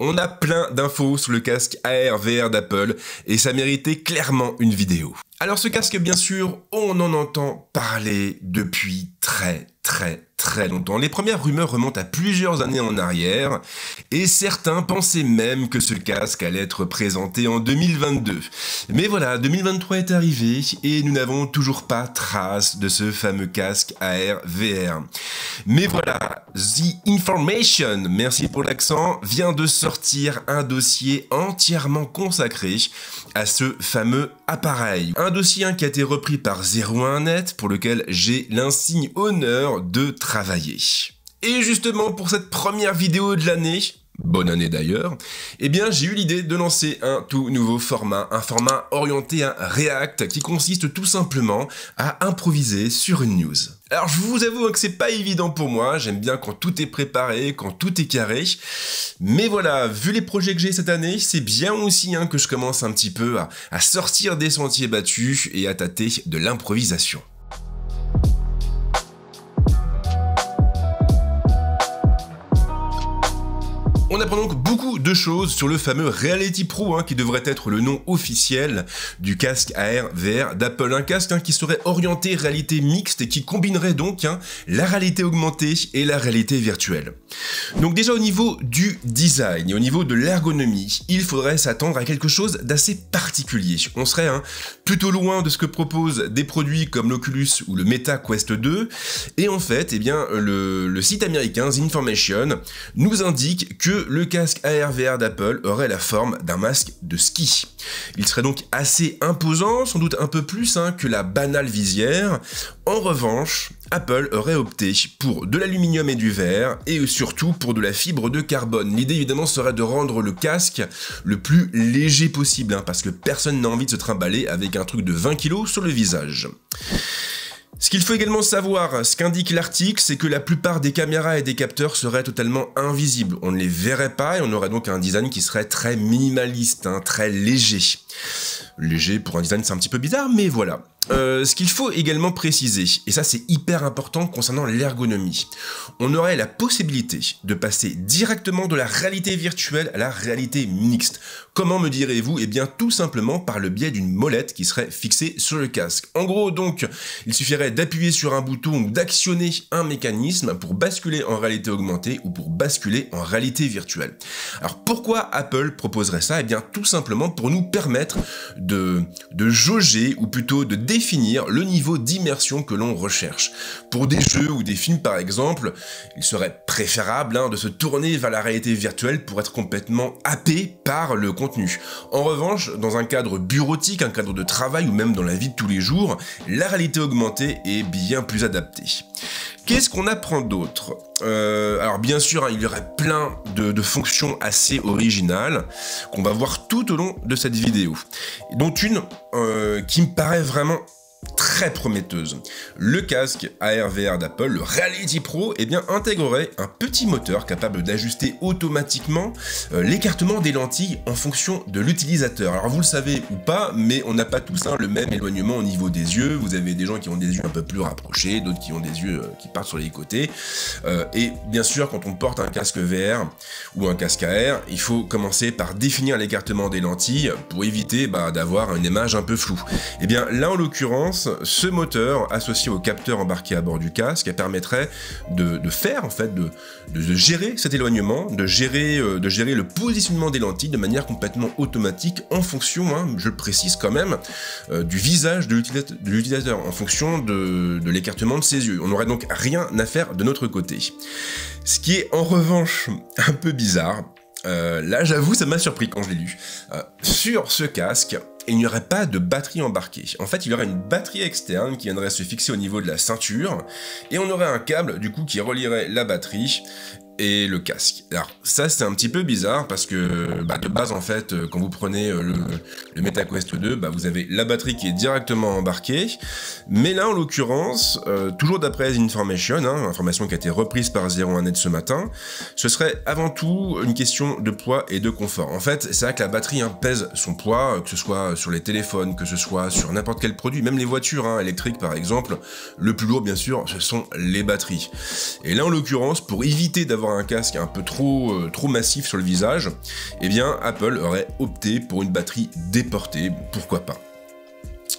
On a plein d'infos sur le casque AR VR d'Apple et ça méritait clairement une vidéo. Alors ce casque, bien sûr, on en entend parler depuis très longtemps. Les premières rumeurs remontent à plusieurs années en arrière et certains pensaient même que ce casque allait être présenté en 2022. Mais voilà, 2023 est arrivé et nous n'avons toujours pas trace de ce fameux casque AR VR. Mais voilà, The Information, merci pour l'accent, vient de sortir un dossier entièrement consacré à ce fameux appareil. Un dossier qui a été repris par 01net pour lequel j'ai l'insigne honneur de travailler. Et justement pour cette première vidéo de l'année, bonne année d'ailleurs, eh bien j'ai eu l'idée de lancer un tout nouveau format, un format orienté à React qui consiste tout simplement à improviser sur une news. Alors je vous avoue que c'est pas évident pour moi, j'aime bien quand tout est préparé, quand tout est carré, mais voilà, vu les projets que j'ai cette année, c'est bien aussi que je commence un petit peu à sortir des sentiers battus et à tâter de l'improvisation. On apprend donc beaucoup de choses sur le fameux Reality Pro qui devrait être le nom officiel du casque AR VR d'Apple. Un casque qui serait orienté réalité mixte et qui combinerait donc la réalité augmentée et la réalité virtuelle. Donc déjà au niveau du design et au niveau de l'ergonomie, il faudrait s'attendre à quelque chose d'assez particulier. On serait plutôt loin de ce que proposent des produits comme l'Oculus ou le Meta Quest 2 et en fait, le site américain The Information nous indique que le casque AR VR d'Apple aurait la forme d'un masque de ski. Il serait donc assez imposant, sans doute un peu plus que la banale visière. En revanche, Apple aurait opté pour de l'aluminium et du verre, et surtout pour de la fibre de carbone. L'idée évidemment serait de rendre le casque le plus léger possible, parce que personne n'a envie de se trimballer avec un truc de 20 kg sur le visage. Ce qu'il faut également savoir, ce qu'indique l'article, c'est que la plupart des caméras et des capteurs seraient totalement invisibles. On ne les verrait pas et on aurait donc un design qui serait très minimaliste, très léger. Léger pour un design c'est un petit peu bizarre, mais voilà. Ce qu'il faut également préciser, et ça c'est hyper important concernant l'ergonomie, on aurait la possibilité de passer directement de la réalité virtuelle à la réalité mixte. Comment me direz-vous? Eh bien tout simplement par le biais d'une molette qui serait fixée sur le casque. En gros donc, il suffirait d'appuyer sur un bouton ou d'actionner un mécanisme pour basculer en réalité augmentée ou pour basculer en réalité virtuelle. Alors pourquoi Apple proposerait ça? Eh bien tout simplement pour nous permettre de jauger ou plutôt de définir le niveau d'immersion que l'on recherche. Pour des jeux ou des films par exemple, il serait préférable de se tourner vers la réalité virtuelle pour être complètement happé par le contenu. En revanche, dans un cadre bureautique, un cadre de travail ou même dans la vie de tous les jours, la réalité augmentée est bien plus adaptée. Qu'est-ce qu'on apprend d'autre? Alors bien sûr, il y aurait plein de fonctions assez originales qu'on va voir tout au long de cette vidéo, dont une qui me paraît vraiment très prometteuse. Le casque AR VR d'Apple, le Reality Pro, intégrerait un petit moteur capable d'ajuster automatiquement l'écartement des lentilles en fonction de l'utilisateur. Alors vous le savez ou pas, mais on n'a pas tous le même éloignement au niveau des yeux. Vous avez des gens qui ont des yeux un peu plus rapprochés, d'autres qui ont des yeux qui partent sur les côtés. Et bien sûr, quand on porte un casque VR ou un casque AR, il faut commencer par définir l'écartement des lentilles pour éviter d'avoir une image un peu floue. Et bien là, en l'occurrence, ce moteur associé au capteur embarqué à bord du casque permettrait de gérer cet éloignement, de gérer le positionnement des lentilles de manière complètement automatique en fonction, je le précise quand même, du visage de l'utilisateur, en fonction de l'écartement de ses yeux. On n'aurait donc rien à faire de notre côté. Ce qui est en revanche un peu bizarre, là j'avoue ça m'a surpris quand je l'ai lu, sur ce casque, il n'y aurait pas de batterie embarquée. En fait, il y aurait une batterie externe qui viendrait se fixer au niveau de la ceinture, et on aurait un câble, du coup, qui relierait la batterie et le casque. Alors ça c'est un petit peu bizarre parce que de base en fait quand vous prenez le Meta Quest 2, vous avez la batterie qui est directement embarquée, mais là en l'occurrence, toujours d'après The Information, information qui a été reprise par 01net ce matin, ce serait avant tout une question de poids et de confort. En fait c'est vrai que la batterie pèse son poids, que ce soit sur les téléphones, que ce soit sur n'importe quel produit, même les voitures électriques par exemple, le plus lourd bien sûr ce sont les batteries. Et là en l'occurrence, pour éviter d'avoir d'avoir un casque un peu trop massif sur le visage, eh bien Apple aurait opté pour une batterie déportée, pourquoi pas.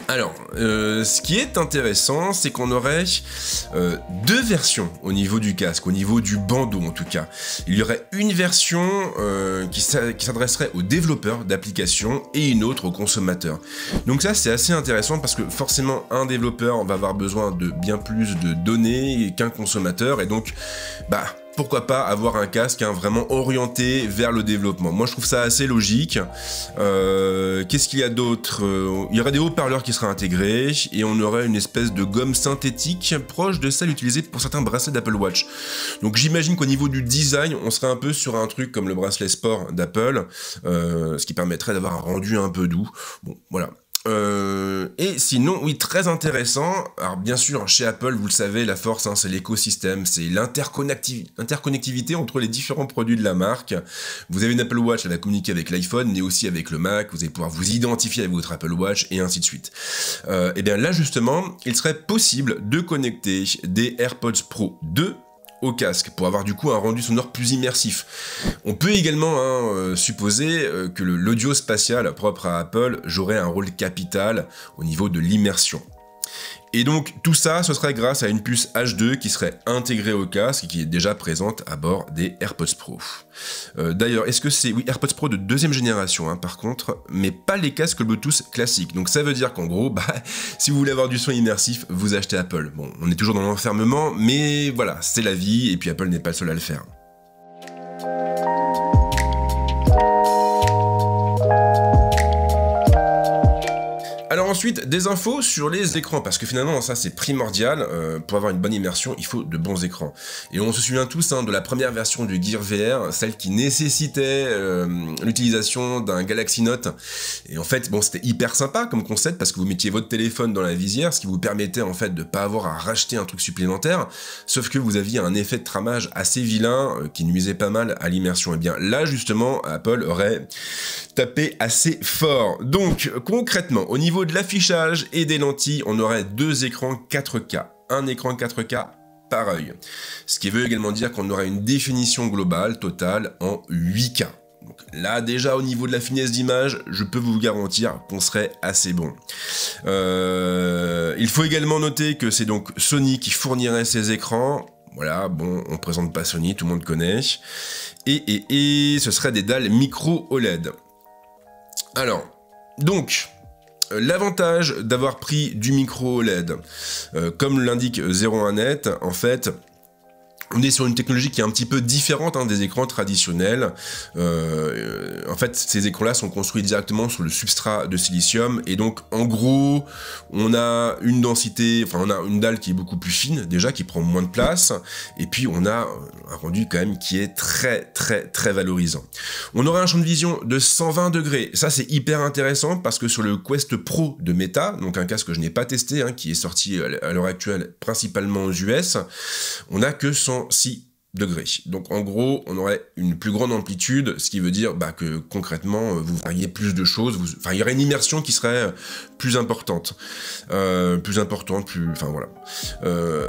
Alors, ce qui est intéressant, c'est qu'on aurait deux versions au niveau du casque, au niveau du bandeau en tout cas. Il y aurait une version qui s'adresserait aux développeurs d'applications et une autre aux consommateurs. Donc ça, c'est assez intéressant parce que forcément, un développeur va avoir besoin de bien plus de données qu'un consommateur, et donc, pourquoi pas avoir un casque vraiment orienté vers le développement. Moi, je trouve ça assez logique. Qu'est-ce qu'il y a d'autre? Il y aurait des haut-parleurs qui seraient intégrés, et on aurait une espèce de gomme synthétique proche de celle utilisée pour certains bracelets d'Apple Watch. Donc j'imagine qu'au niveau du design, on serait un peu sur un truc comme le bracelet sport d'Apple, ce qui permettrait d'avoir un rendu un peu doux. Bon, voilà. Et sinon, oui, très intéressant. Alors bien sûr, chez Apple, vous le savez, la force, c'est l'écosystème, c'est l'interconnectivité entre les différents produits de la marque. Vous avez une Apple Watch, elle va communiquer avec l'iPhone, mais aussi avec le Mac. Vous allez pouvoir vous identifier avec votre Apple Watch, et ainsi de suite. Et bien là, justement, il serait possible de connecter des AirPods Pro 2 au casque, pour avoir du coup un rendu sonore plus immersif. On peut également supposer que l'audio spatial propre à Apple jouerait un rôle capital au niveau de l'immersion. Et donc tout ça, ce serait grâce à une puce H2 qui serait intégrée au casque et qui est déjà présente à bord des AirPods Pro. D'ailleurs, est-ce que c'est... Oui, AirPods Pro de deuxième génération, par contre, mais pas les casques Bluetooth classiques. Donc ça veut dire qu'en gros, si vous voulez avoir du son immersif, vous achetez Apple. Bon, on est toujours dans l'enfermement, mais voilà, c'est la vie, et puis Apple n'est pas le seul à le faire. Alors ensuite, des infos sur les écrans, parce que finalement ça c'est primordial, pour avoir une bonne immersion, il faut de bons écrans. Et on se souvient tous de la première version du Gear VR, celle qui nécessitait l'utilisation d'un Galaxy Note. Et en fait, bon, c'était hyper sympa comme concept, parce que vous mettiez votre téléphone dans la visière, ce qui vous permettait en fait de pas avoir à racheter un truc supplémentaire, sauf que vous aviez un effet de tramage assez vilain, qui nuisait pas mal à l'immersion. Et bien là justement, Apple aurait tapé assez fort. Donc concrètement, au niveau de l'affichage et des lentilles, on aurait deux écrans 4K. Un écran 4K par œil. Ce qui veut également dire qu'on aurait une définition globale totale en 8K. Donc là déjà au niveau de la finesse d'image, je peux vous garantir qu'on serait assez bon. Il faut également noter que c'est donc Sony qui fournirait ces écrans. Voilà, bon, on présente pas Sony, tout le monde connaît. Et ce serait des dalles micro OLED. Alors, donc... L'avantage d'avoir pris du micro OLED, comme l'indique 01net, en fait, on est sur une technologie qui est un petit peu différente des écrans traditionnels. En fait, ces écrans-là sont construits directement sur le substrat de silicium, et donc en gros, on a une densité, on a une dalle qui est beaucoup plus fine déjà, qui prend moins de place, et puis on a un rendu quand même qui est très valorisant. On aura un champ de vision de 120 degrés. Ça c'est hyper intéressant parce que sur le Quest Pro de Meta, donc un casque que je n'ai pas testé, qui est sorti à l'heure actuelle principalement aux US, on n'a que 106 degrés. Donc en gros, on aurait une plus grande amplitude, ce qui veut dire que concrètement, vous verriez plus de choses, il y aurait une immersion qui serait plus importante. Voilà.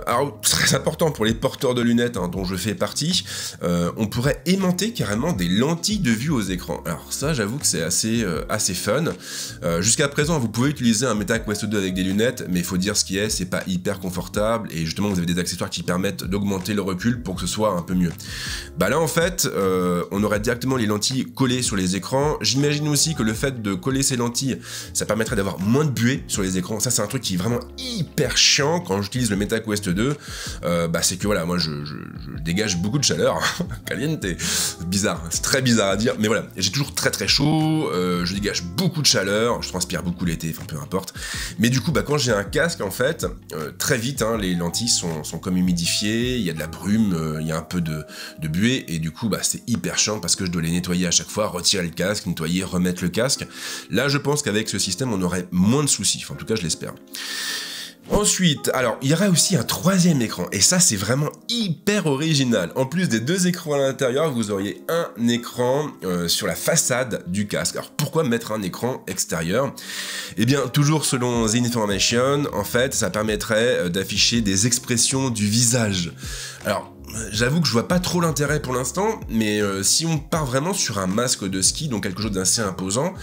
Alors, très important pour les porteurs de lunettes, dont je fais partie, on pourrait aimanter carrément des lentilles de vue aux écrans. Alors ça, j'avoue que c'est assez fun. Jusqu'à présent, vous pouvez utiliser un Meta Quest 2 avec des lunettes, mais il faut dire ce qui est, c'est pas hyper confortable, et justement, vous avez des accessoires qui permettent d'augmenter le recul pour que ce soit un peu mieux. Là, en fait, on aurait directement les lentilles collées sur les écrans. J'imagine aussi que le fait de coller ces lentilles, ça permettrait d'avoir moins de buée sur les écrans. Ça, c'est un truc qui est vraiment hyper chiant quand j'utilise le Meta Quest 2. C'est que voilà, moi, je dégage beaucoup de chaleur. Caliente, c'est bizarre, c'est très bizarre à dire, mais voilà, j'ai toujours très chaud, je dégage beaucoup de chaleur, je transpire beaucoup l'été, peu importe. Mais du coup, quand j'ai un casque, en fait, très vite, les lentilles sont comme humidifiées, il y a de la brume, il y a un peu de buée, et du coup c'est hyper chiant parce que je dois les nettoyer à chaque fois, retirer le casque, nettoyer, remettre le casque. Là je pense qu'avec ce système on aurait moins de soucis, en tout cas je l'espère. Ensuite, alors, il y aurait aussi un troisième écran, et ça, c'est vraiment hyper original. En plus des deux écrans à l'intérieur, vous auriez un écran sur la façade du casque. Alors, pourquoi mettre un écran extérieur? Eh bien, toujours selon The Information, en fait, ça permettrait d'afficher des expressions du visage. Alors, j'avoue que je vois pas trop l'intérêt pour l'instant, mais si on part vraiment sur un masque de ski, donc quelque chose d'assez imposant,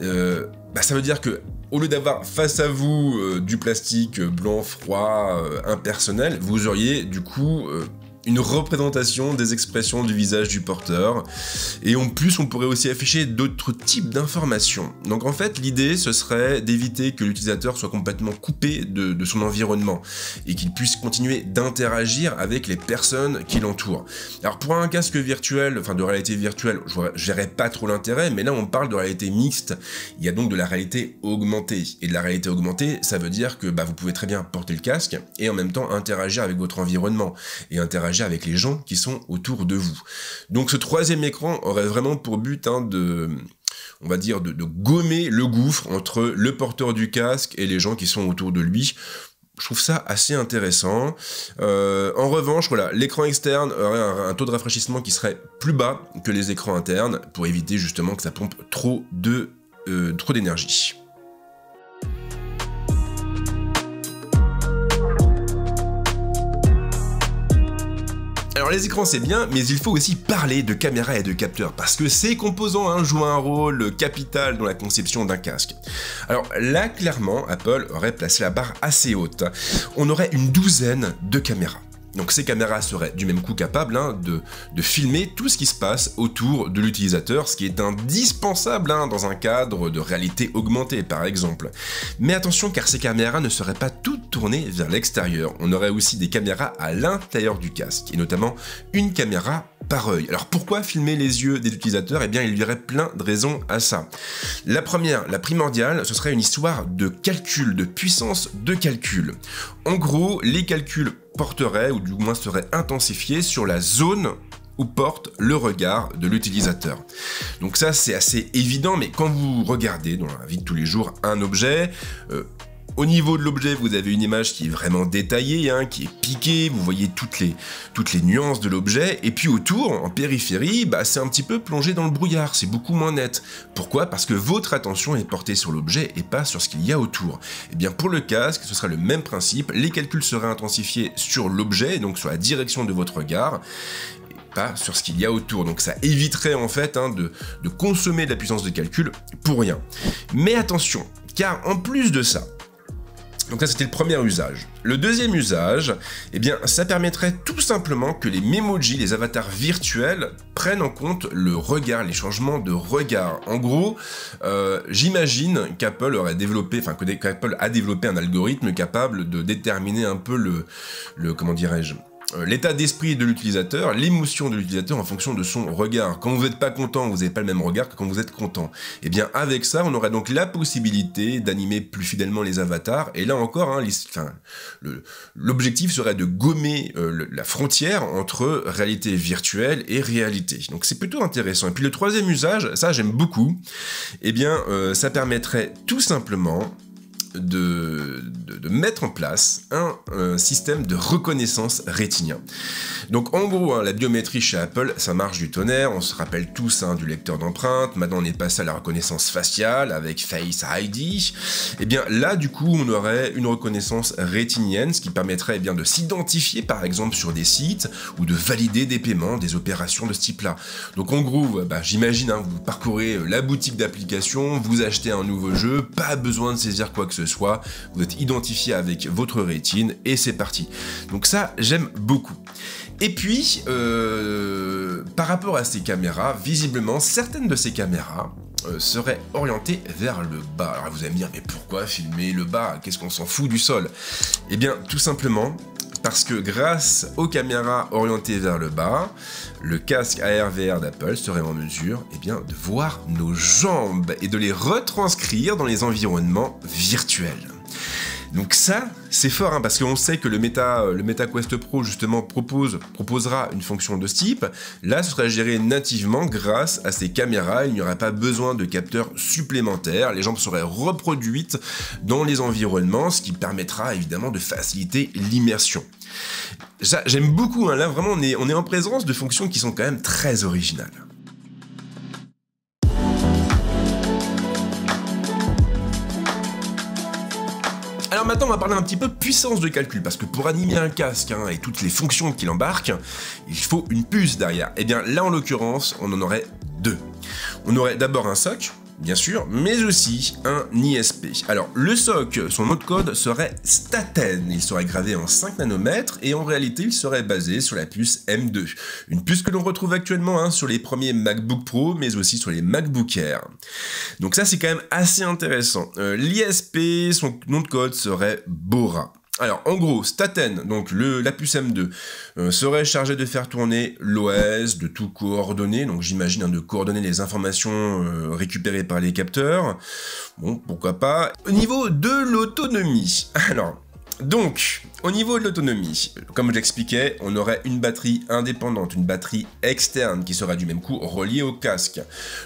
ça veut dire que au lieu d'avoir face à vous du plastique blanc, froid, impersonnel, vous auriez du coup une représentation des expressions du visage du porteur, et en plus on pourrait aussi afficher d'autres types d'informations. Donc en fait l'idée ce serait d'éviter que l'utilisateur soit complètement coupé de son environnement, et qu'il puisse continuer d'interagir avec les personnes qui l'entourent. Alors pour un casque virtuel, enfin de réalité virtuelle, je verrais pas trop l'intérêt, mais là on parle de réalité mixte, il y a donc de la réalité augmentée, et de la réalité augmentée ça veut dire que vous pouvez très bien porter le casque, et en même temps interagir avec votre environnement, et interagir avec les gens qui sont autour de vous. Donc ce troisième écran aurait vraiment pour but de gommer le gouffre entre le porteur du casque et les gens qui sont autour de lui. Je trouve ça assez intéressant. En revanche, voilà, l'écran externe aurait un taux de rafraîchissement qui serait plus bas que les écrans internes, pour éviter justement que ça pompe trop d'énergie. Alors les écrans c'est bien, mais il faut aussi parler de caméra et de capteurs, parce que ces composants jouent un rôle capital dans la conception d'un casque. Alors là, clairement, Apple aurait placé la barre assez haute. On aurait une douzaine de caméras. Donc ces caméras seraient du même coup capables de filmer tout ce qui se passe autour de l'utilisateur, ce qui est indispensable dans un cadre de réalité augmentée par exemple. Mais attention, car ces caméras ne seraient pas toutes tournées vers l'extérieur. On aurait aussi des caméras à l'intérieur du casque, et notamment une caméra par œil. Alors pourquoi filmer les yeux des utilisateurs? Eh bien il y aurait plein de raisons à ça. La première, la primordiale, ce serait une histoire de calcul, de puissance de calcul. En gros, les calculs porteraient, ou du moins seraient intensifiés sur la zone où porte le regard de l'utilisateur. Donc ça c'est assez évident, mais quand vous regardez dans la vie de tous les jours un objet, au niveau de l'objet, vous avez une image qui est vraiment détaillée, qui est piquée, vous voyez toutes les nuances de l'objet, et puis autour, en périphérie, c'est un petit peu plongé dans le brouillard, c'est beaucoup moins net. Pourquoi? Parce que votre attention est portée sur l'objet et pas sur ce qu'il y a autour. Et bien pour le casque, ce sera le même principe, les calculs seraient intensifiés sur l'objet, donc sur la direction de votre regard, pas sur ce qu'il y a autour. Donc ça éviterait en fait de consommer de la puissance de calcul pour rien. Mais attention, car en plus de ça, donc ça c'était le premier usage. Le deuxième usage, eh bien ça permettrait tout simplement que les Memoji, les avatars virtuels, prennent en compte le regard, les changements de regard. En gros, j'imagine qu'Apple aurait développé, qu'Apple a développé un algorithme capable de déterminer un peu comment dirais-je, l'état d'esprit de l'utilisateur, l'émotion de l'utilisateur en fonction de son regard. Quand vous n'êtes pas content, vous n'avez pas le même regard que quand vous êtes content. Et bien avec ça, on aurait donc la possibilité d'animer plus fidèlement les avatars. Et là encore, l'objectif serait de gommer la frontière entre réalité virtuelle et réalité. Donc c'est plutôt intéressant. Et puis le troisième usage, ça j'aime beaucoup, eh bien ça permettrait tout simplement de mettre en place un système de reconnaissance rétinien. Donc en gros, la biométrie chez Apple, ça marche du tonnerre, on se rappelle tous du lecteur d'empreintes, maintenant on est passé à la reconnaissance faciale avec Face ID, et bien là du coup on aurait une reconnaissance rétinienne, ce qui permettrait de s'identifier par exemple sur des sites, ou de valider des paiements, des opérations de ce type-là. Donc en gros, j'imagine, vous parcourez la boutique d'applications, vous achetez un nouveau jeu, pas besoin de saisir quoi que ce soit, vous êtes identifié avec votre rétine et c'est parti. Donc ça, j'aime beaucoup. Et puis, par rapport à ces caméras, visiblement, certaines de ces caméras seraient orientées vers le bas. Alors vous allez me dire, mais pourquoi filmer le bas? Qu'est-ce qu'on s'en fout du sol? Eh bien, tout simplement parce que grâce aux caméras orientées vers le bas, le casque AR VR d'Apple serait en mesure de voir nos jambes et de les retranscrire dans les environnements virtuels. Donc ça, c'est fort, parce qu'on sait que le Meta Quest Pro, justement, proposera une fonction de ce type. Là, ce sera géré nativement grâce à ces caméras. Il n'y aurait pas besoin de capteurs supplémentaires. Les jambes seraient reproduites dans les environnements, ce qui permettra évidemment de faciliter l'immersion. J'aime beaucoup, là, vraiment, on est en présence de fonctions qui sont quand même très originales. Alors Alors maintenant, on va parler un petit peu puissance de calcul, parce que pour animer un casque et toutes les fonctions qu'il embarque, il faut une puce derrière. Et bien là, en l'occurrence, on en aurait deux. On aurait d'abord un SoC, bien sûr, mais aussi un ISP. Alors, le SoC, son nom de code serait Staten. Il serait gravé en 5 nanomètres et en réalité, il serait basé sur la puce M2. Une puce que l'on retrouve actuellement sur les premiers MacBook Pro, mais aussi sur les MacBook Air. Donc ça, c'est quand même assez intéressant. L'ISP, son nom de code serait Bora. Alors, en gros, Staten, donc la puce M2, serait chargée de faire tourner l'OS, de tout coordonner, donc j'imagine de coordonner les informations récupérées par les capteurs. Bon, pourquoi pas. Au niveau de l'autonomie, alors... Donc, au niveau de l'autonomie, comme j'expliquais, on aurait une batterie indépendante, une batterie externe qui sera du même coup reliée au casque.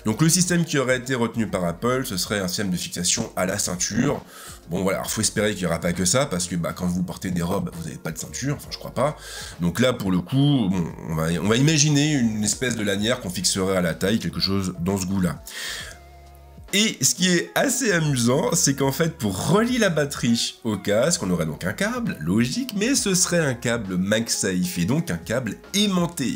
Donc le système qui aurait été retenu par Apple, ce serait un système de fixation à la ceinture. Bon voilà, alors faut espérer qu'il n'y aura pas que ça, parce que quand vous portez des robes, vous n'avez pas de ceinture, enfin je crois pas. Donc là pour le coup, bon, on va imaginer une espèce de lanière qu'on fixerait à la taille, quelque chose dans ce goût-là. Et ce qui est assez amusant, c'est qu'en fait, pour relier la batterie au casque, on aurait donc un câble, logique, mais ce serait un câble MagSafe, et donc un câble aimanté.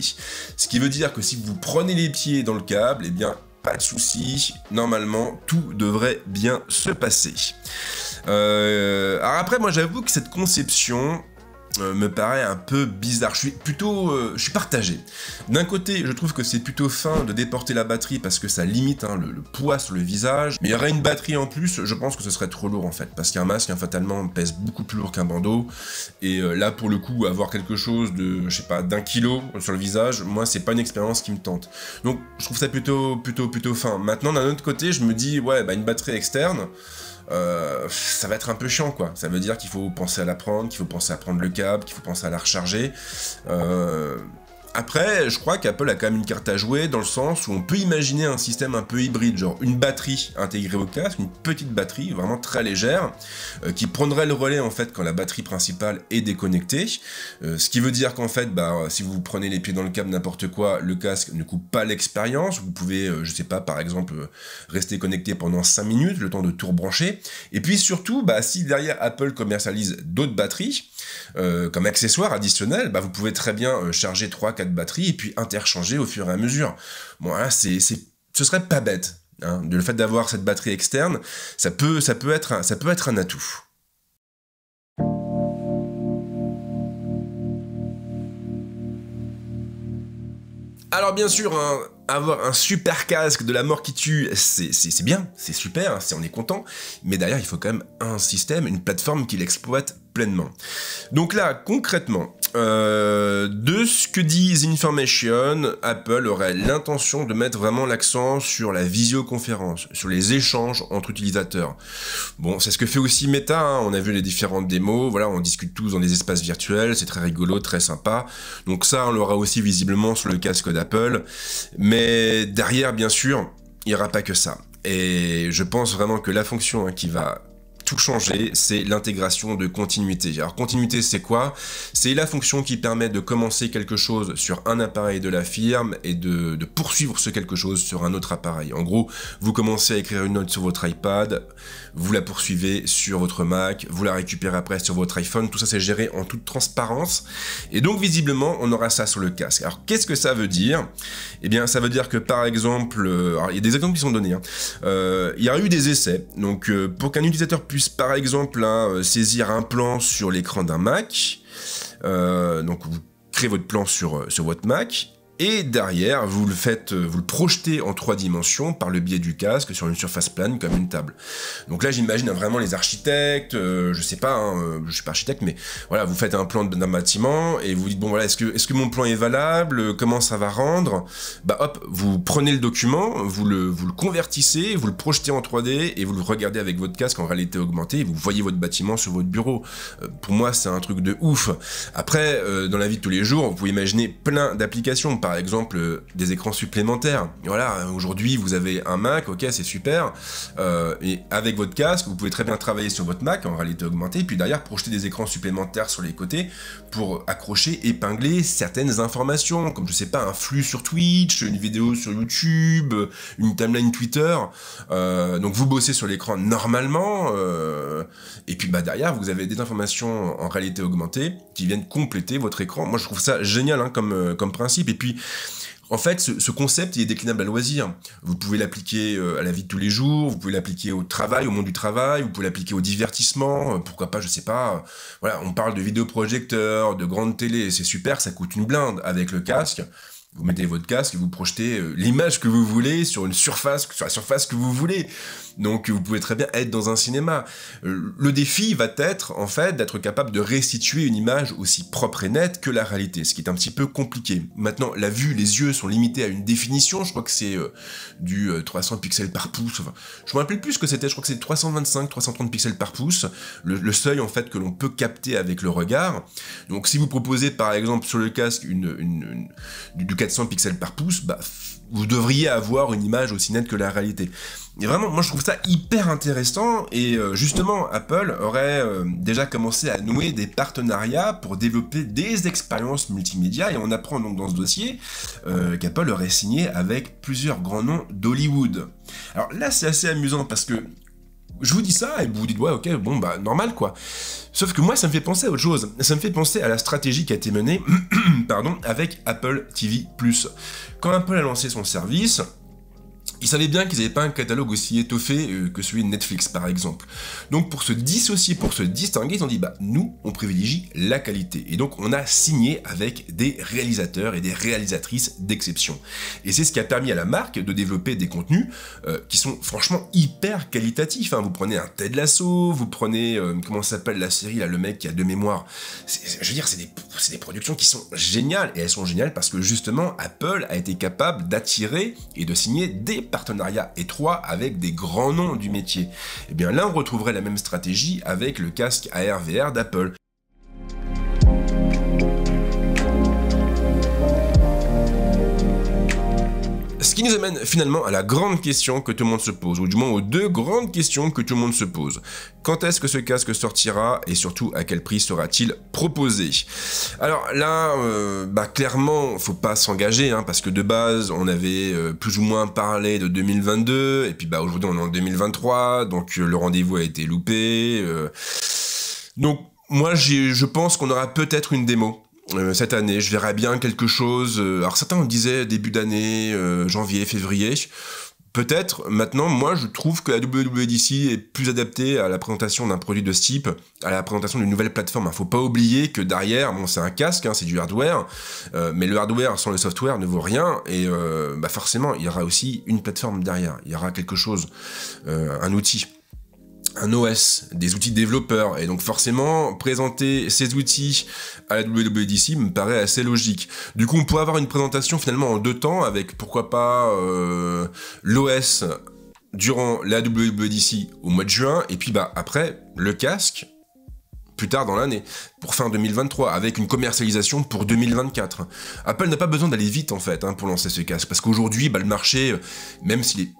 Ce qui veut dire que si vous prenez les pieds dans le câble, eh bien, pas de souci, normalement, tout devrait bien se passer. Alors après, moi j'avoue que cette conception... me paraît un peu bizarre. Je suis partagé. D'un côté, je trouve que c'est plutôt fin de déporter la batterie parce que ça limite le poids sur le visage. Mais il y aurait une batterie en plus, je pense que ce serait trop lourd en fait. Parce qu'un masque, fatalement, pèse beaucoup plus lourd qu'un bandeau. Et là, pour le coup, avoir quelque chose de, je sais pas, d'1 kilo sur le visage, moi, c'est pas une expérience qui me tente. Donc, je trouve ça plutôt fin. Maintenant, d'un autre côté, je me dis, ouais, une batterie externe, ça va être un peu chiant quoi, ça veut dire qu'il faut penser à la prendre, qu'il faut penser à prendre le câble, qu'il faut penser à la recharger. Après, je crois qu'Apple a quand même une carte à jouer dans le sens où on peut imaginer un système un peu hybride, genre une batterie intégrée au casque, une petite batterie vraiment très légère, qui prendrait le relais en fait quand la batterie principale est déconnectée, ce qui veut dire qu'en fait, si vous prenez les pieds dans le câble n'importe quoi, le casque ne coupe pas l'expérience, vous pouvez, je sais pas, par exemple, rester connecté pendant 5 minutes, le temps de tout rebrancher, et puis surtout, si derrière Apple commercialise d'autres batteries, comme accessoire additionnel, vous pouvez très bien charger 3-4 batteries et puis interchanger au fur et à mesure. Bon là, ce serait pas bête. Le fait d'avoir cette batterie externe, ça peut être un atout. Alors bien sûr, avoir un super casque de la mort qui tue, c'est bien, c'est super, on est content, mais derrière il faut quand même un système, une plateforme qui l'exploite pleinement. Donc là, concrètement, de ce que dit The Information, Apple aurait l'intention de mettre vraiment l'accent sur la visioconférence, sur les échanges entre utilisateurs. Bon, c'est ce que fait aussi Meta, on a vu les différentes démos, voilà, on discute tous dans des espaces virtuels, c'est très rigolo, très sympa. Donc ça, on l'aura aussi visiblement sur le casque d'Apple, mais derrière, bien sûr, il n'y aura pas que ça. Et je pense vraiment que la fonction qui va tout changer, c'est l'intégration de continuité. Alors continuité, c'est quoi? C'est la fonction qui permet de commencer quelque chose sur un appareil de la firme et de poursuivre ce quelque chose sur un autre appareil. En gros, vous commencez à écrire une note sur votre iPad, vous la poursuivez sur votre Mac, vous la récupérez après sur votre iPhone, tout ça c'est géré en toute transparence. Et donc visiblement, on aura ça sur le casque. Alors qu'est-ce que ça veut dire? Eh bien, ça veut dire que par exemple, alors, il y a des exemples qui sont donnés, il y a eu des essais, donc pour qu'un utilisateur puisse par exemple saisir un plan sur l'écran d'un Mac, donc vous créez votre plan sur votre Mac, et derrière, vous le projetez en 3 dimensions par le biais du casque sur une surface plane comme une table. Donc là, j'imagine vraiment les architectes, je sais pas, je suis pas architecte, mais voilà, vous faites un plan d'un bâtiment et vous dites, bon voilà, est-ce que mon plan est valable, comment ça va rendre? Hop, vous prenez le document, vous le convertissez, vous le projetez en 3D et vous le regardez avec votre casque en réalité augmentée et vous voyez votre bâtiment sur votre bureau. Pour moi, c'est un truc de ouf. Après, dans la vie de tous les jours, vous pouvez imaginer plein d'applications. Par par exemple des écrans supplémentaires. Et voilà, aujourd'hui vous avez un Mac, ok, c'est super, et avec votre casque, vous pouvez très bien travailler sur votre Mac en réalité augmentée, puis derrière projeter des écrans supplémentaires sur les côtés pour accrocher, épingler certaines informations, comme je sais pas, un flux sur Twitch, une vidéo sur YouTube, une timeline Twitter. Donc vous bossez sur l'écran normalement, et puis derrière vous avez des informations en réalité augmentée qui viennent compléter votre écran. Moi je trouve ça génial hein, comme principe. Et puis en fait, ce concept, il est déclinable à loisir. Vous pouvez l'appliquer à la vie de tous les jours, vous pouvez l'appliquer au travail, au monde du travail, vous pouvez l'appliquer au divertissement, pourquoi pas, je sais pas. Voilà, on parle de vidéoprojecteurs, de grandes télé, c'est super, ça coûte une blinde avec le casque. Vous mettez votre casque et vous projetez l'image que vous voulez sur la surface que vous voulez. Donc vous pouvez très bien être dans un cinéma. Le défi va être, en fait, d'être capable de restituer une image aussi propre et nette que la réalité, ce qui est un petit peu compliqué. Maintenant, la vue, les yeux sont limités à une définition, je crois que c'est du 300 pixels par pouce, enfin, je me rappelle plus ce que c'était, je crois que c'est 325, 330 pixels par pouce, le seuil, en fait, que l'on peut capter avec le regard. Donc si vous proposez, par exemple, sur le casque du 400 pixels par pouce, vous devriez avoir une image aussi nette que la réalité. Et vraiment, moi je trouve ça hyper intéressant, et justement, Apple aurait déjà commencé à nouer des partenariats pour développer des expériences multimédia, et on apprend donc dans ce dossier qu'Apple aurait signé avec plusieurs grands noms d'Hollywood. Alors là, c'est assez amusant, parce que je vous dis ça, et vous vous dites, ouais, ok, bon, normal, quoi. Sauf que moi, ça me fait penser à autre chose. Ça me fait penser à la stratégie qui a été menée, pardon, avec Apple TV+. Quand Apple a lancé son service, ils savaient bien qu'ils n'avaient pas un catalogue aussi étoffé que celui de Netflix, par exemple. Donc, pour se dissocier, pour se distinguer, ils ont dit, nous, on privilégie la qualité. Et donc, on a signé avec des réalisateurs et des réalisatrices d'exception. Et c'est ce qui a permis à la marque de développer des contenus qui sont franchement hyper qualitatifs. Hein. Vous prenez un Ted Lasso, vous prenez, comment s'appelle la série, là, le mec qui a de mémoire. Je veux dire, c'est des productions qui sont géniales. Et elles sont géniales parce que, justement, Apple a été capable d'attirer et de signer des partenariat étroit avec des grands noms du métier. Et bien là, on retrouverait la même stratégie avec le casque AR/VR d'Apple. Ce qui nous amène finalement à la grande question que tout le monde se pose, ou du moins aux deux grandes questions que tout le monde se pose. Quand est-ce que ce casque sortira, et surtout à quel prix sera-t-il proposé? Alors là, clairement, faut pas s'engager, hein, parce que de base, on avait plus ou moins parlé de 2022, et puis aujourd'hui on est en 2023, donc le rendez-vous a été loupé. Donc moi, je pense qu'on aura peut-être une démo. Cette année, je verrai bien quelque chose. Alors certains en disaient début d'année, janvier, février. Peut-être, maintenant, moi je trouve que la WWDC est plus adaptée à la présentation d'un produit de ce type, à la présentation d'une nouvelle plateforme. Hein. Faut pas oublier que derrière, bon c'est un casque, hein, c'est du hardware, mais le hardware sans le software ne vaut rien, et forcément il y aura aussi une plateforme derrière, il y aura quelque chose, un outil. Un OS, des outils développeurs, et donc forcément, présenter ces outils à la WWDC me paraît assez logique. Du coup, on pourrait avoir une présentation finalement en deux temps, avec pourquoi pas l'OS durant la WWDC au mois de juin, et puis après, le casque, plus tard dans l'année, pour fin 2023, avec une commercialisation pour 2024. Apple n'a pas besoin d'aller vite en fait, hein, pour lancer ce casque, parce qu'aujourd'hui, le marché, même s'il est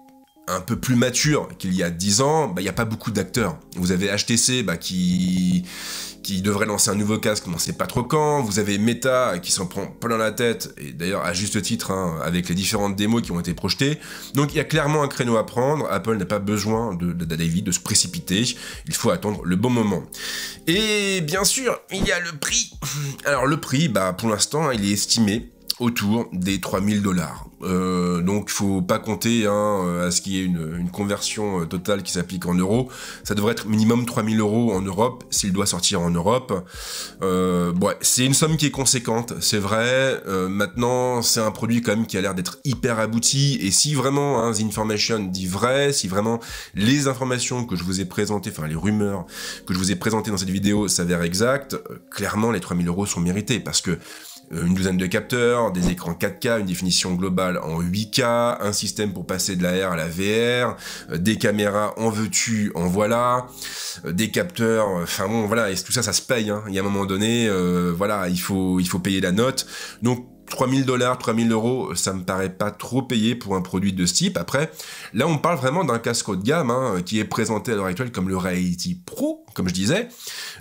un peu plus mature qu'il y a 10 ans, il n'y a pas beaucoup d'acteurs. Vous avez HTC qui devrait lancer un nouveau casque, on ne sait pas trop quand. Vous avez Meta qui s'en prend plein la tête, et d'ailleurs à juste titre, hein, avec les différentes démos qui ont été projetées. Donc il y a clairement un créneau à prendre. Apple n'a pas besoin d'aller vite, de se précipiter. Il faut attendre le bon moment. Et bien sûr, il y a le prix. Alors le prix, pour l'instant, il est estimé autour des 3000 $. Donc faut pas compter à ce qu'il y ait une conversion totale qui s'applique en euros. Ça devrait être minimum 3000 € en Europe s'il doit sortir en Europe. C'est une somme qui est conséquente, c'est vrai. Maintenant, c'est un produit quand même qui a l'air d'être hyper abouti, et si vraiment The Information dit vrai, si vraiment les informations que je vous ai présentées, enfin les rumeurs que je vous ai présentées dans cette vidéo s'avèrent exactes, clairement les 3000 € sont mérités, parce que une douzaine de capteurs, des écrans 4K, une définition globale en 8K, un système pour passer de la R à la VR, des caméras en veux-tu, en voilà, des capteurs, enfin bon, voilà, et tout ça, ça se paye, hein. Il y a un moment donné, il faut payer la note. Donc, 3000 $, 3000 €, ça me paraît pas trop payé pour un produit de ce type. Après, là, on parle vraiment d'un casque haut de gamme, hein, qui est présenté à l'heure actuelle comme le Reality Pro, comme je disais.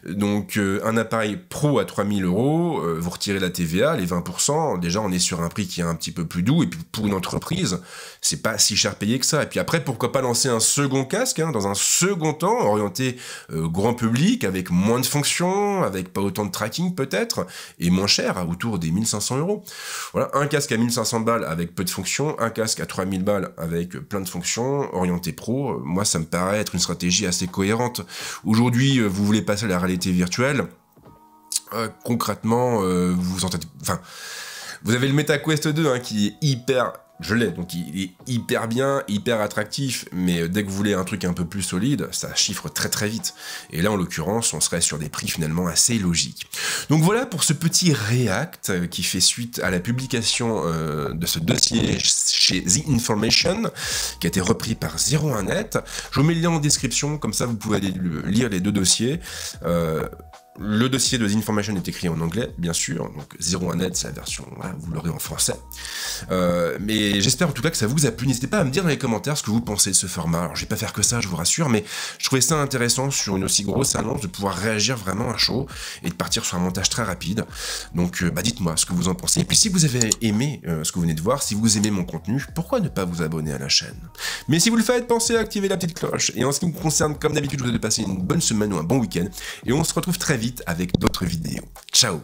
Donc, un appareil pro à 3000 €, vous retirez la TVA, les 20%, déjà, on est sur un prix qui est un petit peu plus doux, et puis pour une entreprise, c'est pas si cher payé que ça. Et puis après, pourquoi pas lancer un second casque, hein, dans un second temps, orienté grand public, avec moins de fonctions, avec pas autant de tracking peut-être, et moins cher, autour des 1500 €. Voilà, un casque à 1500 balles avec peu de fonctions, un casque à 3000 balles avec plein de fonctions, orienté pro, moi ça me paraît être une stratégie assez cohérente. Aujourd'hui, vous voulez passer à la réalité virtuelle, concrètement, vous avez le MetaQuest 2, hein, qui est hyper... Je l'ai, donc il est hyper bien, hyper attractif, mais dès que vous voulez un truc un peu plus solide, ça chiffre très très vite. Et là, en l'occurrence, on serait sur des prix finalement assez logiques. Donc voilà pour ce petit React qui fait suite à la publication de ce dossier chez The Information, qui a été repris par 01net. Je vous mets le lien en description, comme ça vous pouvez aller lire les deux dossiers. Le dossier de The Information est écrit en anglais, bien sûr, donc 01net, c'est la version, voilà, vous l'aurez en français. Mais j'espère en tout cas que ça vous a plu. N'hésitez pas à me dire dans les commentaires ce que vous pensez de ce format. Alors je vais pas faire que ça, je vous rassure, mais je trouvais ça intéressant sur une aussi grosse annonce de pouvoir réagir vraiment à chaud et de partir sur un montage très rapide. Donc dites-moi ce que vous en pensez. Et puis si vous avez aimé ce que vous venez de voir, si vous aimez mon contenu, pourquoi ne pas vous abonner à la chaîne? Mais si vous le faites, pensez à activer la petite cloche. Et en ce qui me concerne, comme d'habitude, je vous souhaite de passer une bonne semaine ou un bon week-end. Et on se retrouve très vite avec d'autres vidéos. Ciao!